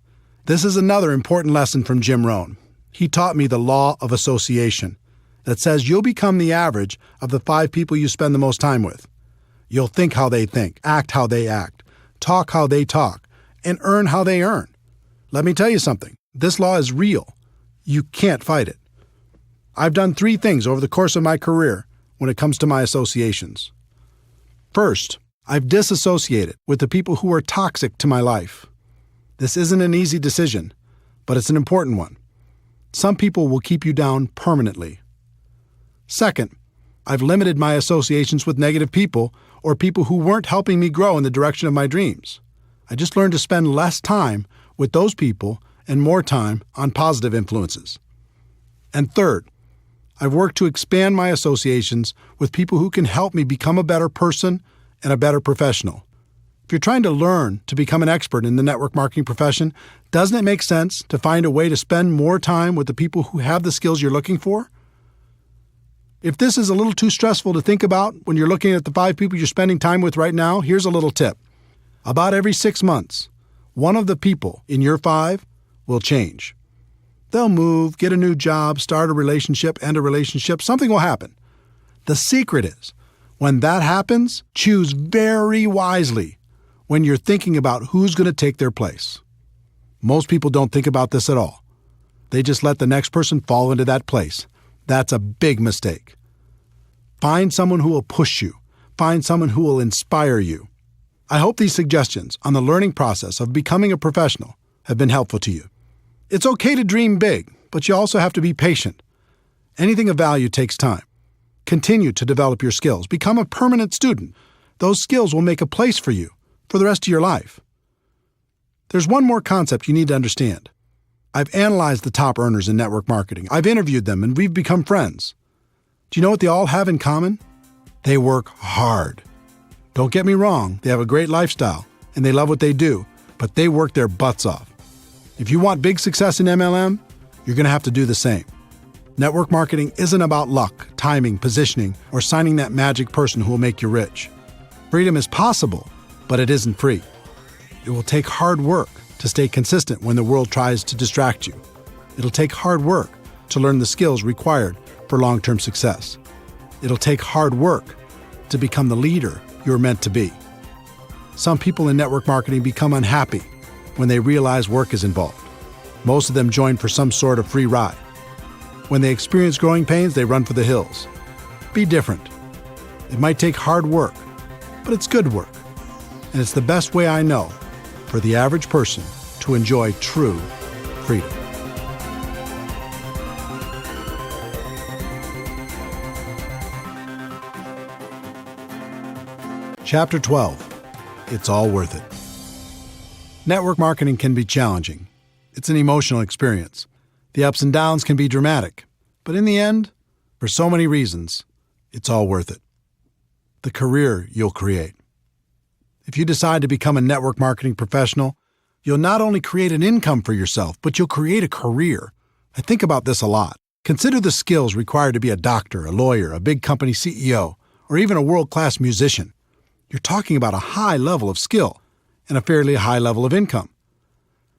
Speaker 1: This is another important lesson from Jim Rohn. He taught me the law of association that says you'll become the average of the 5 people you spend the most time with. You'll think how they think, act how they act, talk how they talk, and earn how they earn. Let me tell you something. This law is real. You can't fight it. I've done 3 things over the course of my career when it comes to my associations. First, I've disassociated with the people who are toxic to my life. This isn't an easy decision, but it's an important one. Some people will keep you down permanently. Second, I've limited my associations with negative people or people who weren't helping me grow in the direction of my dreams. I just learned to spend less time with those people and more time on positive influences. And third, I've worked to expand my associations with people who can help me become a better person and a better professional. If you're trying to learn to become an expert in the network marketing profession, doesn't it make sense to find a way to spend more time with the people who have the skills you're looking for? If this is a little too stressful to think about when you're looking at the 5 people you're spending time with right now, here's a little tip. About every 6 months, one of the people in your 5 will change. They'll move, get a new job, start a relationship, end a relationship. Something will happen. The secret is, when that happens, choose very wisely when you're thinking about who's going to take their place. Most people don't think about this at all. They just let the next person fall into that place. That's a big mistake. Find someone who will push you. Find someone who will inspire you. I hope these suggestions on the learning process of becoming a professional have been helpful to you. It's okay to dream big, but you also have to be patient. Anything of value takes time. Continue to develop your skills. Become a permanent student. Those skills will make a place for you for the rest of your life. There's one more concept you need to understand. I've analyzed the top earners in network marketing. I've interviewed them, and we've become friends. Do you know what they all have in common? They work hard. Don't get me wrong, they have a great lifestyle, and they love what they do, but they work their butts off. If you want big success in MLM, you're going to have to do the same. Network marketing isn't about luck, timing, positioning, or signing that magic person who will make you rich. Freedom is possible, but it isn't free. It will take hard work to stay consistent when the world tries to distract you. It'll take hard work to learn the skills required for long-term success. It'll take hard work to become the leader you're meant to be. Some people in network marketing become unhappy when they realize work is involved. Most of them join for some sort of free ride. When they experience growing pains, they run for the hills. Be different. It might take hard work, but it's good work. And it's the best way I know for the average person to enjoy true freedom. Chapter 12. It's all worth it. Network marketing can be challenging. It's an emotional experience. The ups and downs can be dramatic. But in the end, for so many reasons, it's all worth it. The career you'll create. If you decide to become a network marketing professional, you'll not only create an income for yourself, but you'll create a career. I think about this a lot. Consider the skills required to be a doctor, a lawyer, a big company CEO, or even a world-class musician. You're talking about a high level of skill and a fairly high level of income.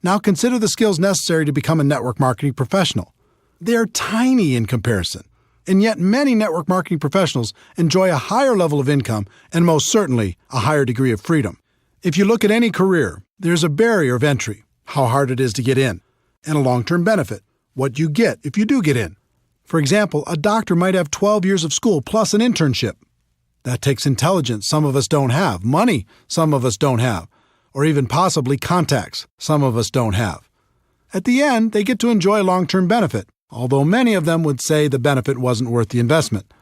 Speaker 1: Now consider the skills necessary to become a network marketing professional. They're tiny in comparison, and yet many network marketing professionals enjoy a higher level of income and most certainly a higher degree of freedom. If you look at any career, there's a barrier of entry, how hard it is to get in, and a long-term benefit, what you get if you do get in. For example, a doctor might have 12 years of school plus an internship. That takes intelligence some of us don't have, money some of us don't have, or even possibly contacts some of us don't have. At the end, they get to enjoy a long-term benefit, although many of them would say the benefit wasn't worth the investment.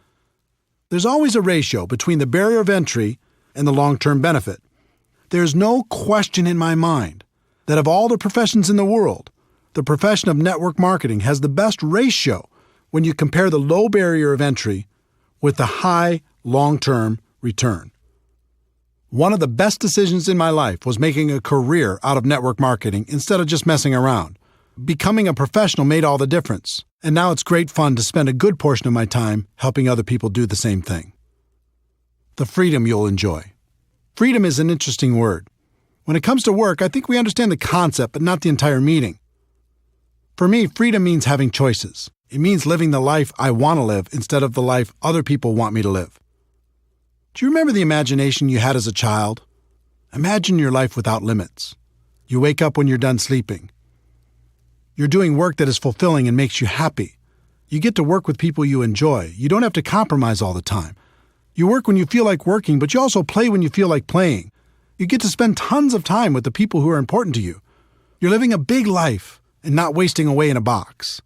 Speaker 1: There's always a ratio between the barrier of entry and the long-term benefit. There's no question in my mind that of all the professions in the world, the profession of network marketing has the best ratio when you compare the low barrier of entry with the high long-term return. One of the best decisions in my life was making a career out of network marketing instead of just messing around. Becoming a professional made all the difference, and now it's great fun to spend a good portion of my time helping other people do the same thing. The freedom you'll enjoy. Freedom is an interesting word. When it comes to work, I think we understand the concept, but not the entire meaning. For me, freedom means having choices. It means living the life I want to live instead of the life other people want me to live. Do you remember the imagination you had as a child? Imagine your life without limits. You wake up when you're done sleeping. You're doing work that is fulfilling and makes you happy. You get to work with people you enjoy. You don't have to compromise all the time. You work when you feel like working, but you also play when you feel like playing. You get to spend tons of time with the people who are important to you. You're living a big life and not wasting away in a box.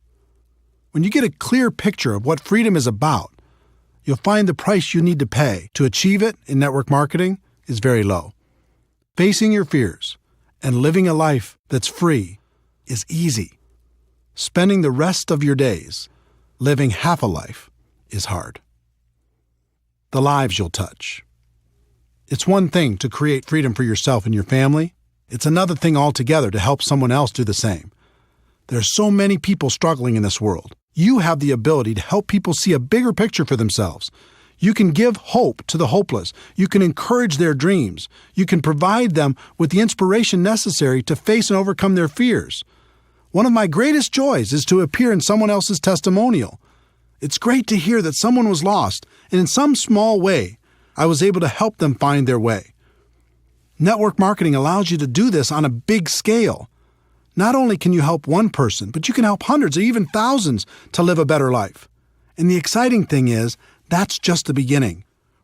Speaker 1: When you get a clear picture of what freedom is about, you'll find the price you need to pay to achieve it in network marketing is very low. Facing your fears and living a life that's free is easy. Spending the rest of your days living half a life is hard. The lives you'll touch. It's one thing to create freedom for yourself and your family. It's another thing altogether to help someone else do the same. There are so many people struggling in this world. You have the ability to help people see a bigger picture for themselves. You can give hope to the hopeless. You can encourage their dreams. You can provide them with the inspiration necessary to face and overcome their fears. One of my greatest joys is to appear in someone else's testimonial. It's great to hear that someone was lost, and in some small way, I was able to help them find their way. Network marketing allows you to do this on a big scale. Not only can you help one person, but you can help hundreds or even thousands to live a better life. And the exciting thing is, that's just the beginning.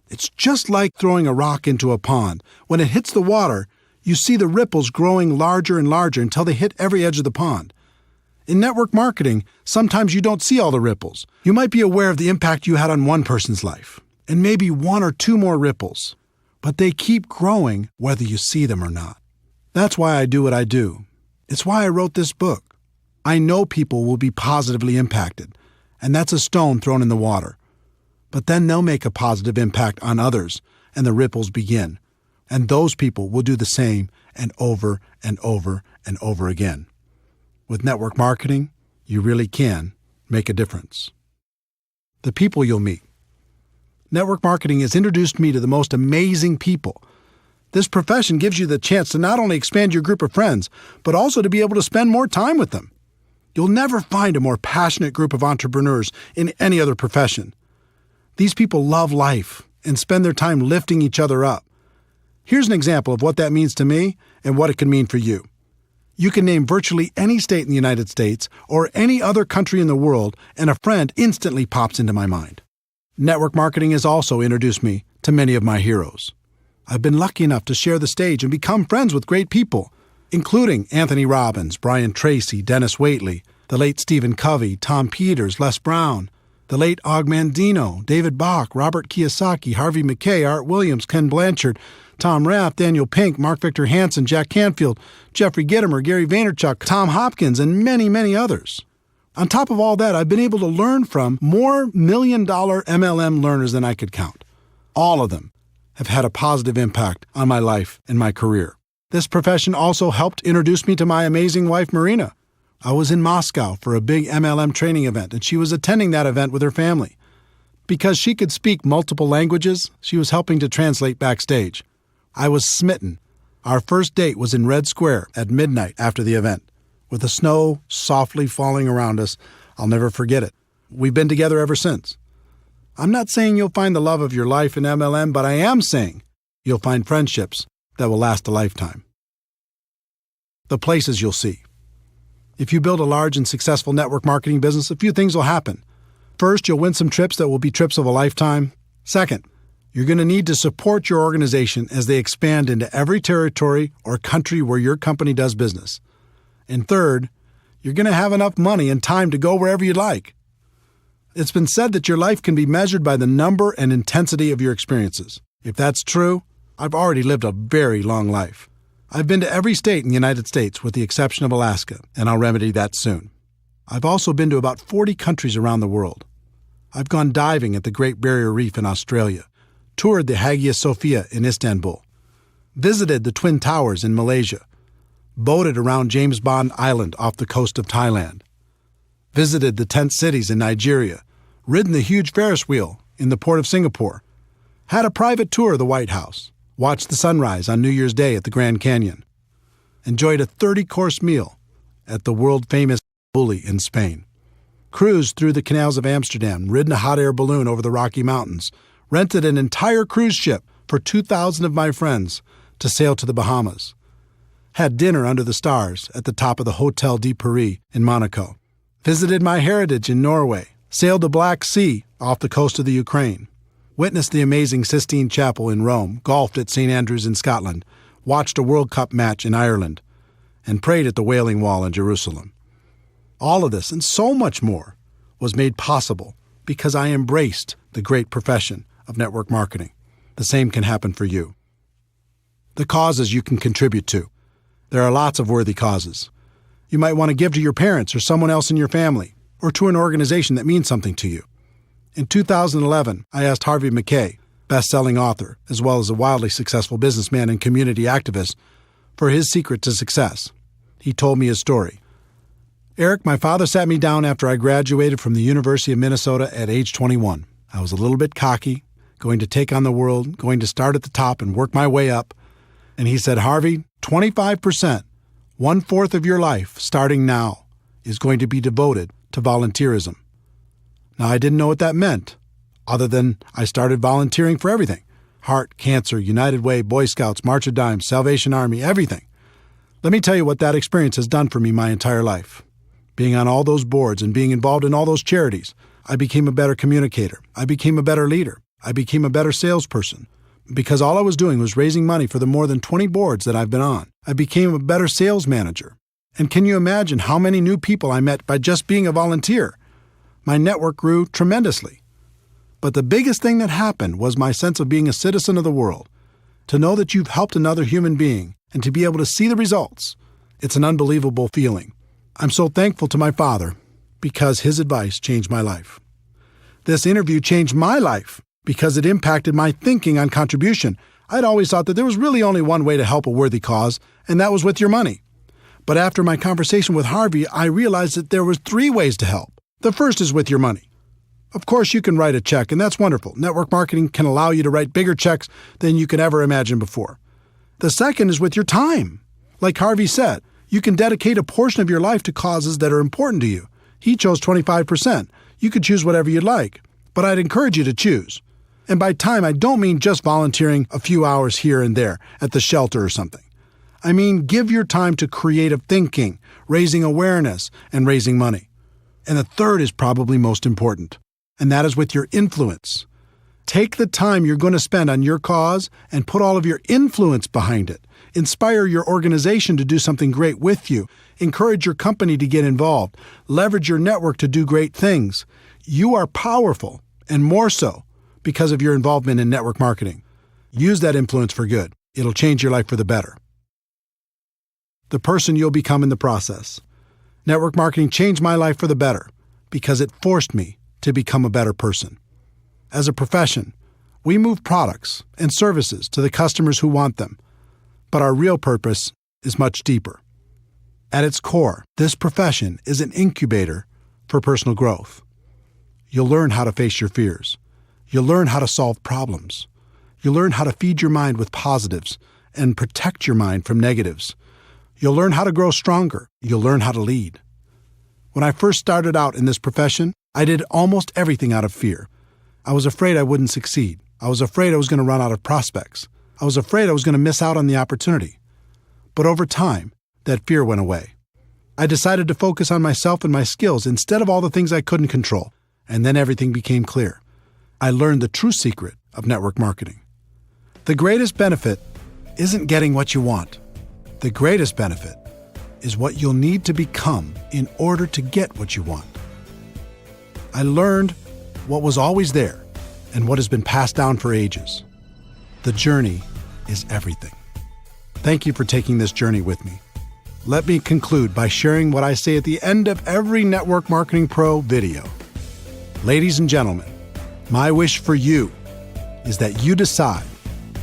Speaker 1: It's just like throwing a rock into a pond. When it hits the water, you see the ripples growing larger and larger until they hit every edge of the pond. In network marketing, sometimes you don't see all the ripples. You might be aware of the impact you had on one person's life, and maybe one or two more ripples. But they keep growing whether you see them or not. That's why I do what I do. It's why I wrote this book. I know people will be positively impacted, and that's a stone thrown in the water. But then they'll make a positive impact on others, and the ripples begin. And those people will do the same and over and over and over again. With network marketing, you really can make a difference. The people you'll meet. Network marketing has introduced me to the most amazing people. This profession gives you the chance to not only expand your group of friends, but also to be able to spend more time with them. You'll never find a more passionate group of entrepreneurs in any other profession. These people love life and spend their time lifting each other up. Here's an example of what that means to me and what it can mean for you. You can name virtually any state in the United States or any other country in the world, and a friend instantly pops into my mind. Network marketing has also introduced me to many of my heroes. I've been lucky enough to share the stage and become friends with great people, including Anthony Robbins, Brian Tracy, Dennis Waitley, the late Stephen Covey, Tom Peters, Les Brown, the late Og Mandino, David Bach, Robert Kiyosaki, Harvey Mackay, Art Williams, Ken Blanchard, Tom Rath, Daniel Pink, Mark Victor Hansen, Jack Canfield, Jeffrey Gitomer, Gary Vaynerchuk, Tom Hopkins, and many, many others. On top of all that, I've been able to learn from more million-dollar MLM learners than I could count. All of them have had a positive impact on my life and my career. This profession also helped introduce me to my amazing wife, Marina. I was in Moscow for a big MLM training event, and she was attending that event with her family. Because she could speak multiple languages, she was helping to translate backstage. I was smitten. Our first date was in Red Square at midnight after the event. With the snow softly falling around us, I'll never forget it. We've been together ever since. I'm not saying you'll find the love of your life in MLM, but I am saying you'll find friendships that will last a lifetime. The places you'll see. If you build a large and successful network marketing business, a few things will happen. First, you'll win some trips that will be trips of a lifetime. Second, you're going to need to support your organization as they expand into every territory or country where your company does business. And third, you're going to have enough money and time to go wherever you'd like. It's been said that your life can be measured by the number and intensity of your experiences. If that's true, I've already lived a very long life. I've been to every state in the United States with the exception of Alaska, and I'll remedy that soon. I've also been to about 40 countries around the world. I've gone diving at the Great Barrier Reef in Australia, toured the Hagia Sophia in Istanbul, visited the Twin Towers in Malaysia, boated around James Bond Island off the coast of Thailand, visited the tent cities in Nigeria, ridden the huge Ferris wheel in the port of Singapore, had a private tour of the White House, watched the sunrise on New Year's Day at the Grand Canyon, enjoyed a 30-course meal at the world-famous Bulli in Spain, cruised through the canals of Amsterdam, ridden a hot air balloon over the Rocky Mountains, rented an entire cruise ship for 2,000 of my friends to sail to the Bahamas, had dinner under the stars at the top of the Hotel de Paris in Monaco, visited my heritage in Norway, sailed the Black Sea off the coast of the Ukraine, witnessed the amazing Sistine Chapel in Rome, golfed at St. Andrews in Scotland, watched a World Cup match in Ireland, and prayed at the Wailing Wall in Jerusalem. All of this and so much more was made possible because I embraced the great profession of network marketing. The same can happen for you. The causes you can contribute to. There are lots of worthy causes. You might want to give to your parents or someone else in your family, or to an organization that means something to you. In 2011, I asked Harvey Mackay, best-selling author, as well as a wildly successful businessman and community activist, for his secret to success. He told me his story. Eric, my father sat me down after I graduated from the University of Minnesota at age 21. I was a little bit cocky, going to take on the world, going to start at the top and work my way up. And he said, Harvey, 25%, 1/4 of your life, starting now, is going to be devoted to volunteerism. Now, I didn't know what that meant, other than I started volunteering for everything. Heart, Cancer, United Way, Boy Scouts, March of Dimes, Salvation Army, everything. Let me tell you what that experience has done for me my entire life. Being on all those boards and being involved in all those charities, I became a better communicator. I became a better leader. I became a better salesperson. Because all I was doing was raising money for the more than 20 boards that I've been on. I became a better sales manager. And can you imagine how many new people I met by just being a volunteer? My network grew tremendously. But the biggest thing that happened was my sense of being a citizen of the world. To know that you've helped another human being and to be able to see the results, it's an unbelievable feeling. I'm so thankful to my father because his advice changed my life. This interview changed my life because it impacted my thinking on contribution. I'd always thought that there was really only one way to help a worthy cause, and that was with your money. But after my conversation with Harvey, I realized that there was 3 ways to help. The first is with your money. Of course, you can write a check, and that's wonderful. Network marketing can allow you to write bigger checks than you could ever imagine before. The second is with your time. Like Harvey said, you can dedicate a portion of your life to causes that are important to you. He chose 25%. You could choose whatever you'd like, but I'd encourage you to choose. And by time, I don't mean just volunteering a few hours here and there at the shelter or something. I mean, give your time to creative thinking, raising awareness, and raising money. And the third is probably most important, and that is with your influence. Take the time you're going to spend on your cause and put all of your influence behind it. Inspire your organization to do something great with you. Encourage your company to get involved. Leverage your network to do great things. You are powerful, and more so because of your involvement in network marketing. Use that influence for good. It'll change your life for the better. The person you'll become in the process. Network marketing changed my life for the better because it forced me to become a better person. As a profession, we move products and services to the customers who want them, but our real purpose is much deeper. At its core, this profession is an incubator for personal growth. You'll learn how to face your fears. You'll learn how to solve problems. You'll learn how to feed your mind with positives and protect your mind from negatives. You'll learn how to grow stronger. You'll learn how to lead. When I first started out in this profession, I did almost everything out of fear. I was afraid I wouldn't succeed. I was afraid I was going to run out of prospects. I was afraid I was going to miss out on the opportunity. But over time, that fear went away. I decided to focus on myself and my skills instead of all the things I couldn't control, and then everything became clear. I learned the true secret of network marketing. The greatest benefit isn't getting what you want. The greatest benefit is what you'll need to become in order to get what you want. I learned what was always there and what has been passed down for ages. The journey is everything. Thank you for taking this journey with me. Let me conclude by sharing what I say at the end of every Network Marketing Pro video. Ladies and gentlemen, my wish for you is that you decide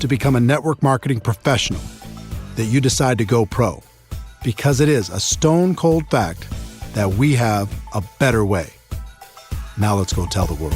Speaker 1: to become a network marketing professional, that you decide to go pro, because it is a stone-cold fact that we have a better way. Now let's go tell the world.